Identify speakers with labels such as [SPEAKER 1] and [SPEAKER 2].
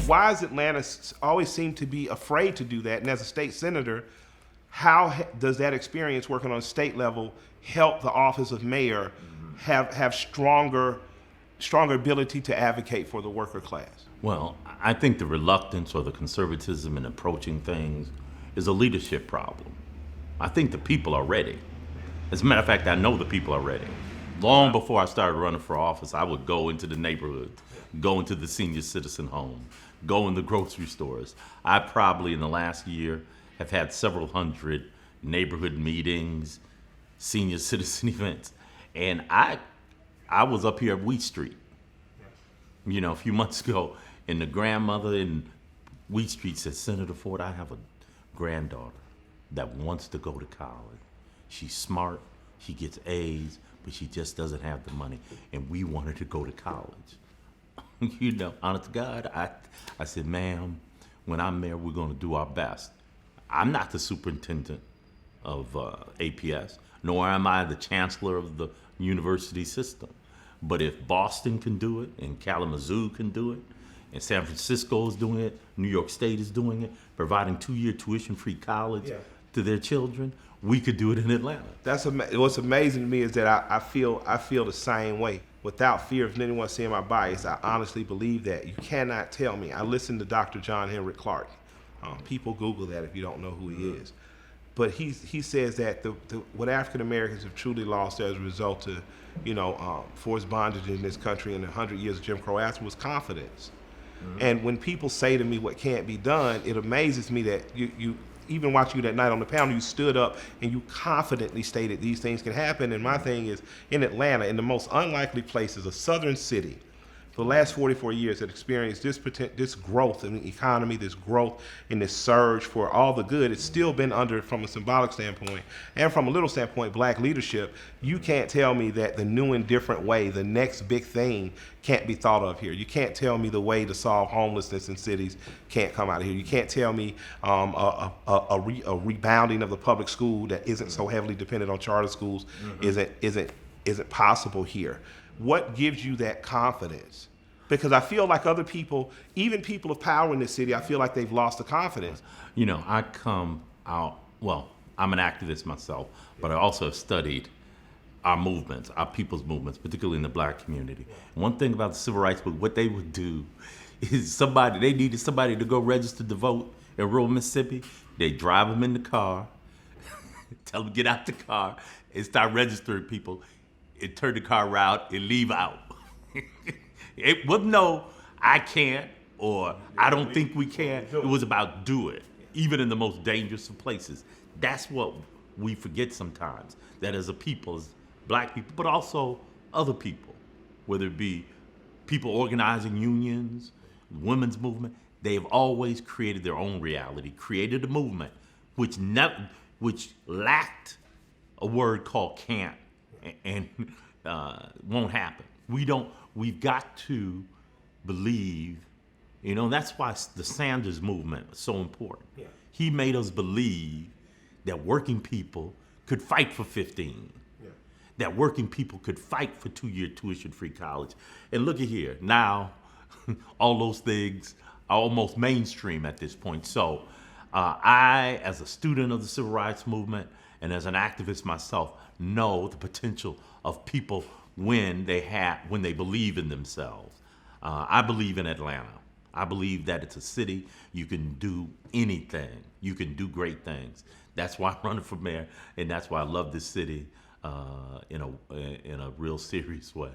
[SPEAKER 1] Why does Atlanta always seem to be afraid to do that? And as a state senator, how does that experience working on a state level help the office of mayor have stronger ability to advocate for the worker class?
[SPEAKER 2] Well, I think the reluctance or the conservatism in approaching things is a leadership problem. I think the people are ready. As a matter of fact, I know the people are ready. Long before I started running for office, I would go into the neighborhoods, go into the senior citizen home, go in the grocery stores. I probably in the last year have had several hundred neighborhood meetings, senior citizen events. And I was up here at Wheat Street, a few months ago, and the grandmother in Wheat Street said, Senator Fort, I have a granddaughter that wants to go to college. She's smart, she gets A's, but she just doesn't have the money, and we want her to go to college. Honest to God, I said, ma'am, when I'm mayor, we're gonna do our best. I'm not the superintendent of APS, nor am I the chancellor of the university system. But if Boston can do it, and Kalamazoo can do it, and San Francisco is doing it, New York State is doing it, providing 2-year tuition-free college to their children, we could do it in Atlanta.
[SPEAKER 1] What's amazing to me is that I feel the same way. Without fear of anyone seeing my bias, I honestly believe that. You cannot tell me. I listened to Dr. John Henrik Clarke. People Google that if you don't know who he is. But he says that what African Americans have truly lost as a result of forced bondage in this country in 100 years of Jim Crow was confidence. And when people say to me what can't be done, it amazes me that you even watching you that night on the panel, you stood up and you confidently stated these things can happen. And my thing is, in Atlanta, in the most unlikely places, a southern city, for the last 44 years that experienced this growth in the economy, this growth in this surge for all the good, it's still been under, from a symbolic standpoint and from a little standpoint, black leadership. You can't tell me that the new and different way, the next big thing, can't be thought of here. You can't tell me the way to solve homelessness in cities can't come out of here. You can't tell me a rebounding of the public school that isn't so heavily dependent on charter schools isn't possible here. What gives you that confidence? Because I feel like other people, even people of power in this city, I feel like they've lost the confidence.
[SPEAKER 2] I come out, I'm an activist myself, but I also have studied our movements, our people's movements, particularly in the black community. One thing about the civil rights movement, what they would do is they needed somebody to go register to vote in rural Mississippi. They drive them in the car, tell them to get out the car, and start registering people. It turned the car around and leave out. It wasn't no, I can't, or I don't think we can. It was about do it, even in the most dangerous of places. That's what we forget sometimes, that as a people, as black people, but also other people, whether it be people organizing unions, women's movement, they've always created their own reality, created a movement which lacked a word called can't. And won't happen. We've got to believe, that's why the Sanders movement was so important. Yeah. He made us believe that working people could fight for 15, that working people could fight for 2-year tuition-free college. And look at here, now all those things are almost mainstream at this point. So I, as a student of the civil rights movement and as an activist myself, know the potential of people when they believe in themselves. I believe in Atlanta. I believe that it's a city you can do anything. You can do great things. That's why I'm running for mayor, and that's why I love this city in a real serious way.